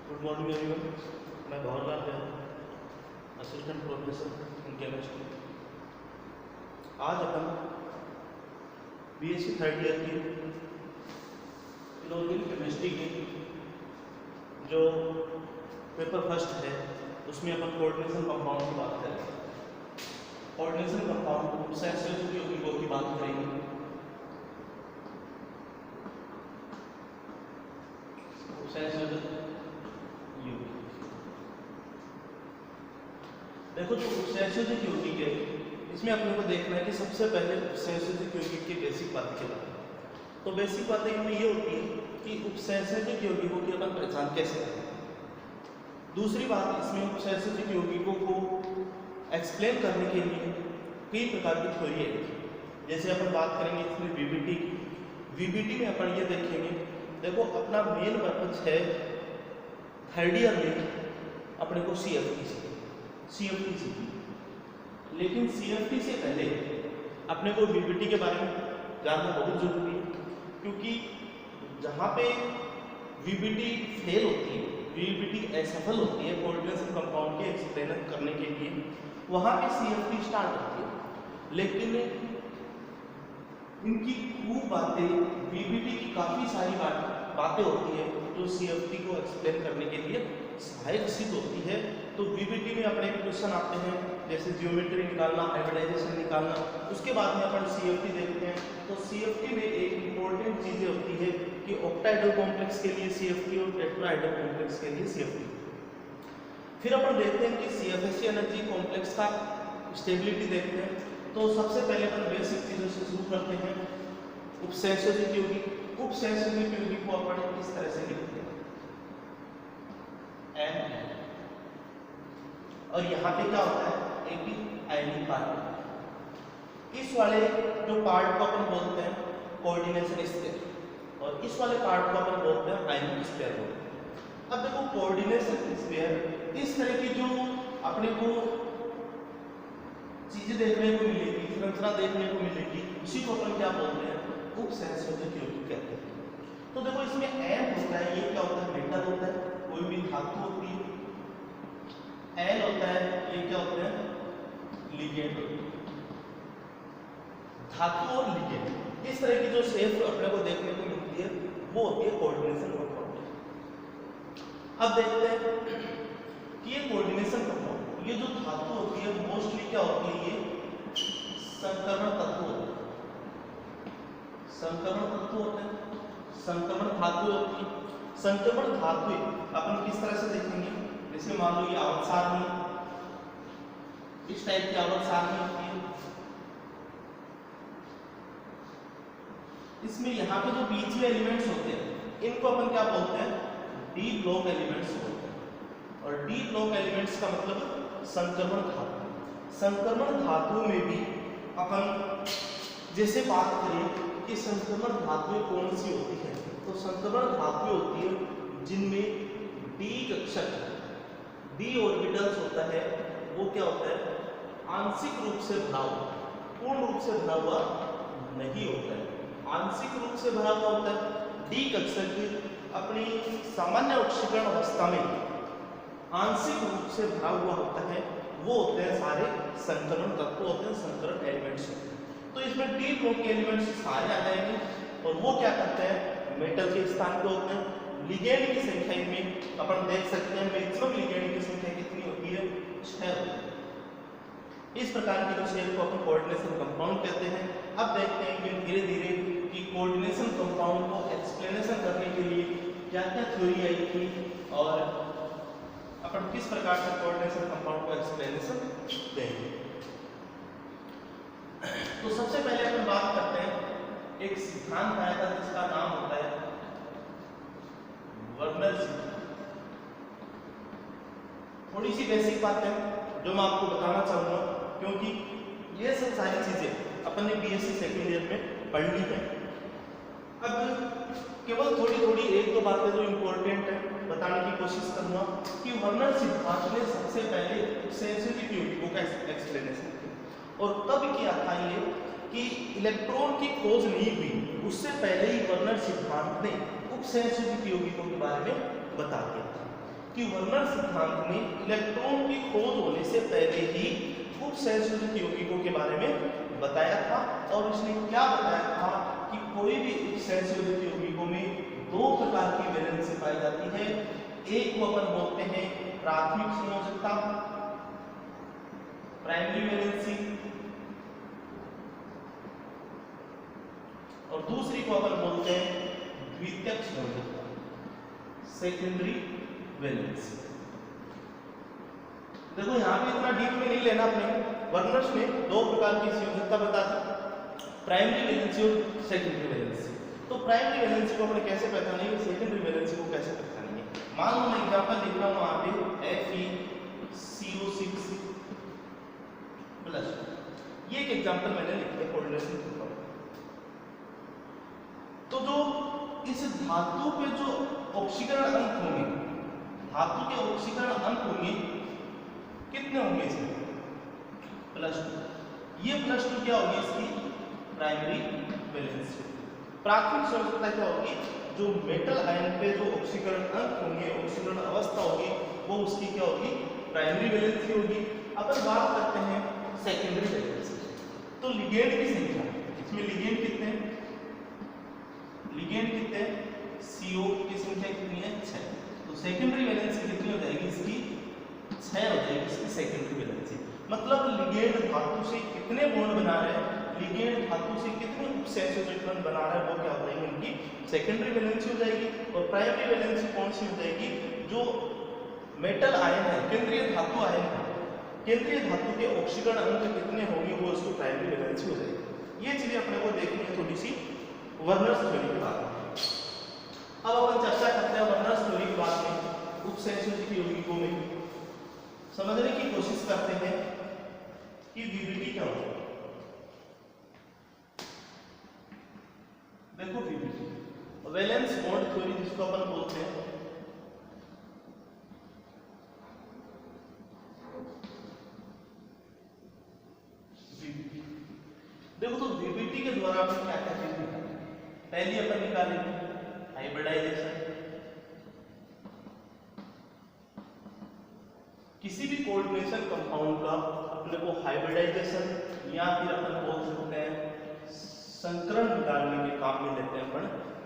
Good morning everyone. मैं Bhanwarlal Jain, assistant professor in chemistry. आज अपन बीएससी थर्ड ईयर की इनऑर्गेनिक केमिस्ट्री की जो पेपर फर्स्ट है उसमें अपन कोऑर्डिनेशन कंपाउंड की बात करेंगे। कोऑर्डिनेशन कंपाउंड सेंसर यौगिकों की बात करेंगे। देखो जो उपसंयोजित यौगिक है इसमें अपने को देखना है कि सबसे पहले उपसंयोजित यौगिक की बेसिक बात के बारे में। तो बेसिक बातें इनमें ये होती है कि उपसंयोजित यौगिकों की अपन पहचान कैसे करें। दूसरी बात, इसमें उपसंयोजित यौगिकों को एक्सप्लेन करने के लिए कई प्रकार की थ्योरी है। जैसे अपन बात करेंगे इसमें वीबीटी की। वीबीटी में अपन ये देखेंगे, देखो अपना मेन पर्पज है थर्ड ईयर में अपने को सीएफटी सीखी, लेकिन सीएफटी से पहले अपने को वीबीटी के बारे में जानना बहुत जरूरी है, क्योंकि जहाँ पे वीबीटी फेल होती है, वीबीटी असफल होती है कोऑर्डिनेशन कंपाउंड के एक्सप्लेन करने के लिए, वहाँ पे सीएफटी स्टार्ट होती है। लेकिन इनकी खूब बातें, वीबीटी की काफ़ी सारी बातें होती है जो सीएफटी को एक्सप्लेन करने के लिए सहायक सिद्ध होती है। तो वीबीटी में अपने क्वेश्चन आते हैं जैसे जियोमेट्री निकालना, हाइब्रिडाइजेशन निकालना। उसके बाद में अपन सीएफटी देखते हैं। तो सीएफटी में एक इंपॉर्टेंट चीज़ें होती है कि ऑक्टाहेड्रल कॉम्प्लेक्स के लिए सीएफटी और टेट्राहेड्रल कॉम्प्लेक्स के लिए सीएफटी। फिर अपन देखते हैं कि सीएफएससी एनर्जी कॉम्प्लेक्स का स्टेबिलिटी देखते हैं। तो सबसे पहले अपन बेसिक चीज़ों से शुरू करते हैं। उपसंयोजित यौगिक। उपसंयोजित यौगिक को अपन इस तरह से लिखते हैं एन, और यहाँ पे क्या होता है एक आयनिक पार्ट। इस वाले जो पार्ट को अपन बोलते हैं कोऑर्डिनेशन स्टेट, और इस वाले पार्ट को अपन बोलते हैं आयनिक स्फीयर बोलते हैं। अब देखो कोऑर्डिनेशन स्फीयर, इस तरह की जो अपने को चीजें देखने को मिलेगी, संरचना देखने को मिलेगी, उसी को अपन क्या बोलते हैं उपसंयोजित यौगिक कहते हैं। तो देखो इसमें एन होता है, ये क्या होता है मेटल होता है, कोई भी धातु होती है। एल होता है, ये क्या होता है लिगेंड। धातु और लिगेंड, इस तरह की जो शेप अपने को देखने को मिलती है वो होती है कोऑर्डिनेशन कंपाउंड। अब देखते हैं कि ये कोऑर्डिनेशन कंपाउंड, ये जो धातु होती है मोस्टली क्या होती है, ये संक्रमण तत्व होते हैं। संक्रमण तत्व होते हैं, संक्रमण धातु होती है। संक्रमण धातु अपन किस तरह से देखेंगे, जैसे मान लो ये आवृत सारणी, इस टाइप की आवृत सारणी होती है। इसमें यहाँ पे जो बीच में एलिमेंट्स होते हैं इनको अपन क्या बोलते हैं डी ब्लॉक एलिमेंट्स बोलते हैं। और डी ब्लॉक एलिमेंट्स का मतलब संक्रमण धातु। संक्रमण धातु में भी अपन जैसे बात करें कि संक्रमण धातुएं कौन सी होती है, तो संक्रमण धातुएं होती है जिनमें डी कक्षक, डी ऑर्बिटल्स होता है, वो क्या होता है आंशिक रूप से भरा हुआ, पूर्ण रूप से भरा हुआ नहीं होता है, आंशिक रूप से भरा हुआ होता है। डी कक्षक अपनी सामान्य ऑक्सीकरण अवस्था में आंशिक रूप से भरा हुआ होता है, वो होते हैं सारे संक्रमण तत्व होते हैं, संक्रमण एलिमेंट्स होते हैं। तो इसमें डी ब्लॉक के एलिमेंट्स सारे आ जाएंगे, और वो क्या करते हैं मेटल के स्थान पे होते हैं। लिगेंड की संख्या इनमें अपन देख सकते हैं, मैक्सिमम लिगेंड की संख्या कितनी होती है 6 होती है। इस प्रकार की जो शेल को अपन कोऑर्डिनेशन कंपाउंड कहते हैं। अब देखते हैं कि धीरे धीरे कि कोऑर्डिनेशन कंपाउंड को एक्सप्लेनेशन करने के लिए क्या क्या थ्योरी आई थी, और अपन किस प्रकार से कोऑर्डिनेशन कंपाउंड को एक्सप्लेनेशन देंगे। तो सबसे पहले अपन बात करते हैं, एक सिद्धांत आया था जिसका नाम होता है वर्नर सिद्धांत। थोड़ी सी बेसिक बात है जो मैं आपको बताना चाहूँगा, क्योंकि ये सब सारी चीजें अपन ने बीएससी सेकेंड ईयर में पढ़ ली है। अब केवल थोड़ी थोड़ी एक दो बातें जो इम्पोर्टेंट है बताने की कोशिश करूँगा कि वर्नर सिद्धांत ने सबसे पहले उपसंयोजित यौगिकों का एक्सप्लेनेशन किया, और तब किया था ये कि इलेक्ट्रॉन की खोज नहीं हुई, उससे पहले ही वर्नर सिद्धांत ने उपसंयोजित यौगिकों के बारे में बता दिया था। कि वर्नर सिद्धांत ने इलेक्ट्रॉन की खोज होने से पहले ही उपसंयोजक यौगिकों के बारे में बताया था। और इसने क्या बताया था कि कोई भी उपसंयोजक यौगिकों में दो प्रकार की वैलेंसी पाई जाती है। एक को अपन बोलते हैं प्राथमिक संयोजकता, प्राइमरी वैलेंसी, और दूसरी को अपन बोलते हैं द्वितीयक संयोजकता, सेकेंडरी वैलेंसी। देखो यहाँ पे इतना डीप में नहीं लेना अपने, वर्नर्स ने दो प्रकार की संयोजकता बता दी, प्राइमरी वैलेंसी और सेकेंडरी वैलेंसी। तो प्राइमरी वैलेंसी को अपने कैसे पहचानेंगे, सेकेंडरी वैलेंसी को कैसे पहचानेंगे। मान लो मैं एग्जांपल लिख रहा हूँ वहाँ पे FeCO6 प्लस, ये एक एग्जांपल मैंने लिख दिया कोऑर्डिनेशन के ऊपर। तो जो इस धातु पे जो ऑक्सीकरण अंक होंगे, धातु के ऑक्सीकरण अंक होंगे कितने होंगे इसमें, +2। ये +2 क्या होगी इसकी प्राइमरी वैलेंसी। प्राथमिक संयोजकता क्या होगी, जो मेटल आयन पे जो ऑक्सीकरण अंक होंगे, ऑक्सीकरण अवस्था होगी, वो उसकी क्या होगी प्राइमरी वैलेंसी होगी। अपन बात करते हैं सेकेंडरी वैलेंसी। तो लिगेंड की संख्या, इसमें लिगेंड कितने हैं, लिगेंड कितने हैं, CO की संख्या कितनी है 6। तो सेकेंडरी वैलेंसी कितनी हो जाएगी इसकी 6 हो जाएगी इसकी सेकेंडरी वैलेंसी। मतलब लिगेंड धातु से कितने बॉन्ड बना रहे हैं, लिगेंड धातु से कितने उपसंयोजक बॉन्ड बना रहा है, वो क्या हो जाएगी उनकी सेकेंडरी वैलेंसी हो जाएगी। और प्राइमरी वैलेंसी कौन सी हो जाएगी, जो मेटल आयन है, केंद्रीय धातु आयन है, केंद्रीय धातु के ऑक्सीकरण अंक कितने होंगे वो उसकी प्राइमरी वैलेंसी हो जाएगी। ये चीजें अपने को देखनी है थोड़ी सी वर्नर्स थ्योरी के बाद। अब अपन चर्चा करते हैं वर्नर्स थ्योरी के बाद में उपसंयोजक यौगिकों में समझने की कोशिश करते हैं कि वीबीटी क्या होता है। देखो वीबीटी वैलेंस बॉन्ड थ्योरी जिसको अपन बोलते हैं, देखो तो वीबीटी के द्वारा अपन क्या क्या चीज निकालेंगे। पहली अपन निकालेंगे हाइब्रिडाइजेशन। किसी भी कोऑर्डिनेशन कंपाउंड का अपने को हाइब्रिडाइजेशन या फिर अपन बोल सकते हैं संकरण निकालने के काम में लेते हैं अपन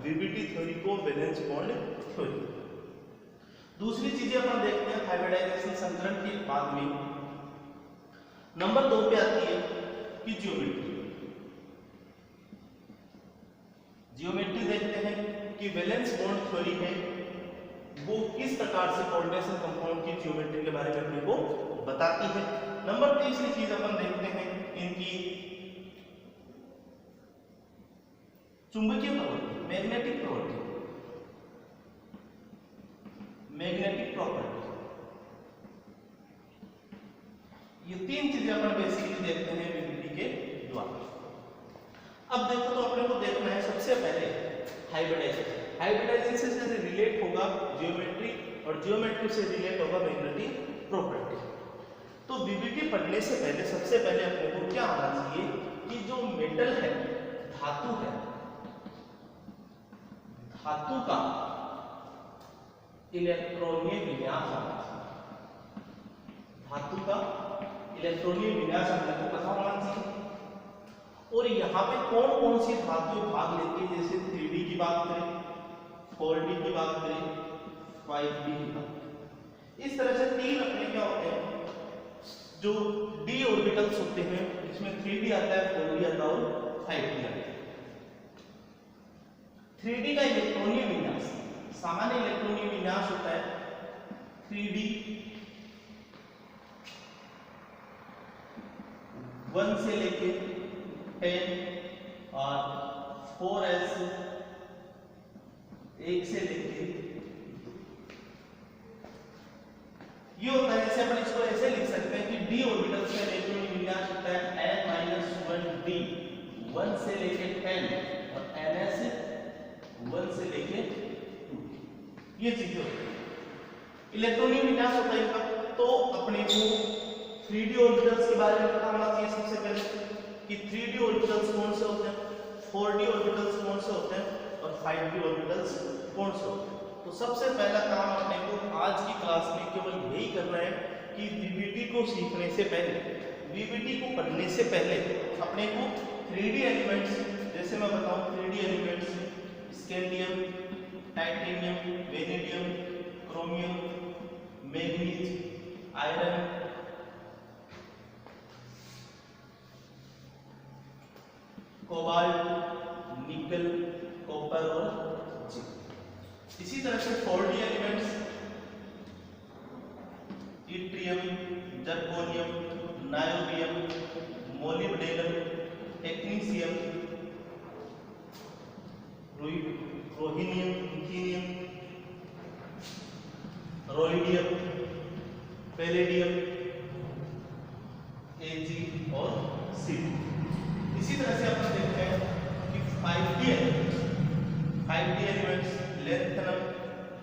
वीबीटी थ्योरी को, वैलेंस बॉन्ड थ्योरी। दूसरी चीजें अपन देखते हैं हाइब्रिडाइजेशन संकरण के बाद में नंबर 2 पे आती है कि ज्योमेट्री। ज्योमेट्री देखते हैं कि वैलेंस बॉन्ड थ्योरी है वो किस प्रकार से कोऑर्डिनेशन कंपाउंड की ज्योमेट्री के बारे में अपने को बताती है। नंबर 3 चीज अपन देखते हैं इनकी चुंबकीय प्रवृत्ति, मैग्नेटिक प्रवृत्ति, मैग्नेटिक प्रॉपर्टी। ये 3 चीजें अपन बेसिकली देखते हैं वीबीटी के द्वारा। अब देखो तो अपने को देखना है सबसे पहले हाइब्रिडाइजेशन। हाइब्रिडाइजेशन से रिलेट होगा ज्योमेट्री और ज्योमेट्री से रिलेट होगा मैग्नेटिक प्रॉपर्टी। तो वीबीटी पढ़ने से पहले सबसे पहले अपने को क्या आना चाहिए कि जो मेटल है, धातु है, धातु का इलेक्ट्रॉनीय विन्यास आना चाहिए। धातु का इलेक्ट्रॉनीय विन्यास अपने को पता होना चाहिए। और यहाँ पे कौन कौन सी धातुएं भाग लेती है, जैसे 3D की बात करें, 4D की बात करें, 5D की बात करें। इस तरह से 3 अपने क्या होते हैं जो d ऑर्बिटल्स होते हैं, इसमें 3D आता है, 4D आता है और 5D आता है। 3D का इलेक्ट्रॉनीय विन्यास, सामान्य इलेक्ट्रॉनीय विन्यास होता है 3D 1 से लेके 10 और 4s 1 से लेके ये होता है। जैसे अपन इसको ऐसे लिख सकते हैं कि d ऑर्बिटल्स का इलेक्ट्रॉनिक विन्यास होता है n-1d 1 से लेके 10 और ns 1 से लेके 2। ये चीजें होती है, इलेक्ट्रॉनिक विन्यास होता है इनका। तो अपने को 3d ऑर्बिटल्स के बारे में पता होना चाहिए सबसे पहले कि 3d ऑर्बिटल्स कौन से होते हैं, 4d ऑर्बिटल्स कौन से होते हैं और 5d ऑर्बिटल्स कौन से होते हैं। तो सबसे पहला काम अपने को आज की क्लास में केवल यही करना है कि वीबीटी को सीखने से पहले, वीबीटी को पढ़ने से पहले अपने को 3D एलिमेंट्स, जैसे मैं बताऊं 3D elements scandium, titanium, vanadium, chromium, manganese, iron, cobalt, nickel, copper और जिंक। इसी तरह से 4D elements yttrium, zirconium, niobium, molybdenum, technetium, ruthenium, lithium, rhodium, palladium, Ag और Ct। इसी तरह से अपन देखते हैं कि 5D elements lanthanum,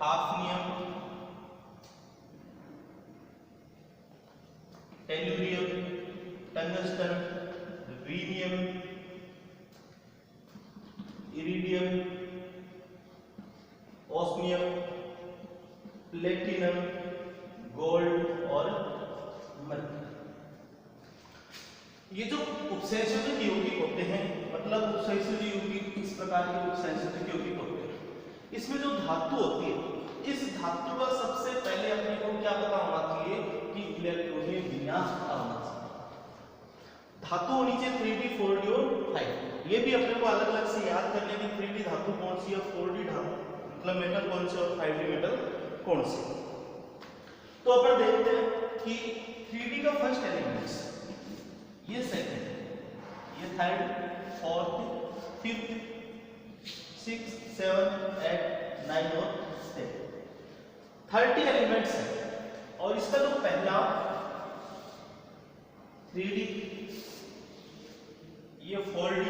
hafnium, tellurium, tungsten, rhenium, iridium, osmium, platinum, gold और मर्क्यूरी। ये जो उपसंयोजक यौगिक होते हैं, मतलब उपसंयोजक यौगिक इस प्रकार के उपसंयोजक यौगिक होते हैं, इसमें जो धातु होती है, इस धातु का सबसे पहले अपने को क्या पता होना चाहिए कि इलेक्ट्रॉनिक विन्यास पता होना चाहिए। धातु होनी चाहिए 3D, 4D और 5D। ये भी अपने को अलग अलग से याद करने की 3D धातु कौन सी है, 4D धातु मतलब मेटल कौन सी और 5D मेटल कौन सी। तो अपन देखते हैं कि 3D का फर्स्ट एलिमेंट्स, ये सेकंड, ये थर्ड, फोर्थ, फिफ्थ, 6, 7, 8, 9 और 10 30 एलिमेंट्स है। और इसका जो पहला 3D, ये 4D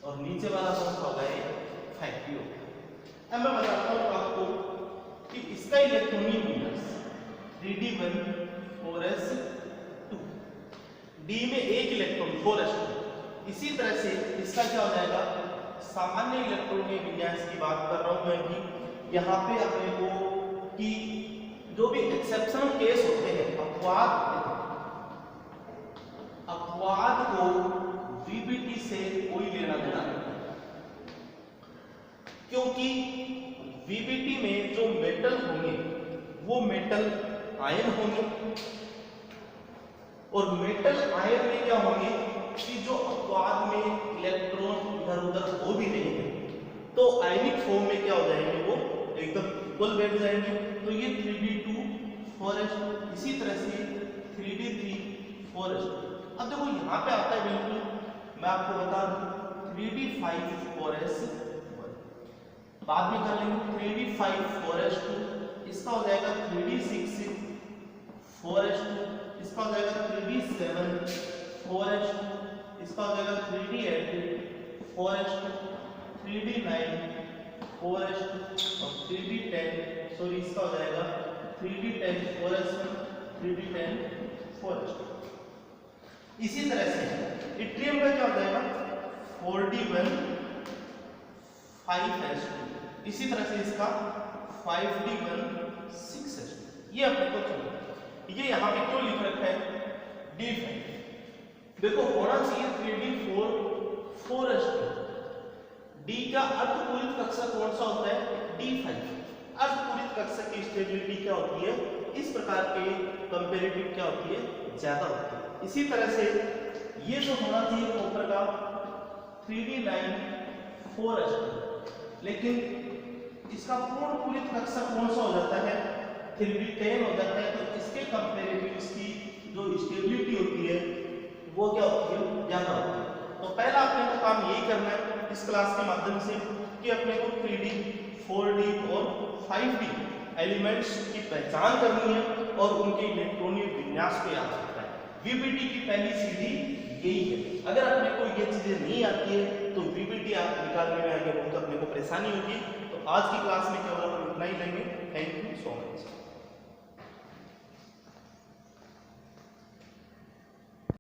और नीचे वाला कौन सा होगा, ये 5D होगा। अब मैं बताता हूं आपको कि इसका इलेक्ट्रॉनिक विन्यास 3D1 4s2, D में एक इलेक्ट्रॉन 4s2। इसी तरह से इसका क्या हो जाएगा, सामान्य इलेक्ट्रॉनिक विन्यास की बात कर रहा हूं मैं भी यहाँ पे अपने को कि जो भी एक्सेप्शनल केस होते हैं, अपवाद को वीबीटी से कोई लेना देना नहीं, क्योंकि वीबीटी में जो मेटल होंगे वो मेटल आयन होंगे, और मेटल आयन में क्या होंगे कि जो अपवाद में इलेक्ट्रॉन इधर उधर हो भी रहे हैं तो आयनिक फॉर्म में क्या हो जाएंगे, वो एकदम इक्वल बैठ जाएंगे। तो ये 3D2 4s2, इसी तरह से 3D3 4s2। अब देखो यहाँ पे आता है, बिल्कुल मैं आपको बता दूं 3D5 4s1, बाद में कर लेंगे 3D5 4s2, इसका हो जाएगा 3D6 4s2, इसका हो जाएगा 3D7 4s2, इसका हो जाएगा 3D8 4s2, 3D9 4s2 और 3D10, सॉरी इसका हो जाएगा 3D10 4s1, 3D10 4s2। इसी तरह से इट्रियम का क्या हो जाएगा 4D1 5s2, इसी तरह से इसका 5D1 6s2। ये अपने को चलो, ये यहाँ पे क्यों लिख रखा है D5, देखो होना चाहिए 3D4 4s2। D का अर्धपूरित कक्षक कौन सा होता है, D5। अर्धपूरित कक्षक की स्टेबिलिटी क्या होती है, इस प्रकार के कंपैरेटिव क्या होती है, ज्यादा होती है। इसी तरह से ये जो होना चाहिए कॉपर का 3D9 4s2, लेकिन इसका पूर्ण पूरित कक्षक कौन सा हो जाता है, 3D10 हो जाता है। तो इसके कंपैरेटिव इसकी जो स्टेबिलिटी होती है वो क्या होती है, ज्यादा होती है। तो पहला अपने को काम यही करना है इस क्लास के माध्यम से कि अपने को 3D, 4D और 5D एलिमेंट्स की पहचान करनी है और उनके इलेक्ट्रॉनिक विन्यास को याद रखना है। वीबीटी की पहली सीढ़ी यही है। अगर अपने को ये चीजें नहीं आती है तो वीबीटी आप निकालने में आगे बहुत अपने को परेशानी होगी। तो आज की क्लास में केवल हम इतना ही लेंगे। Thank you so much.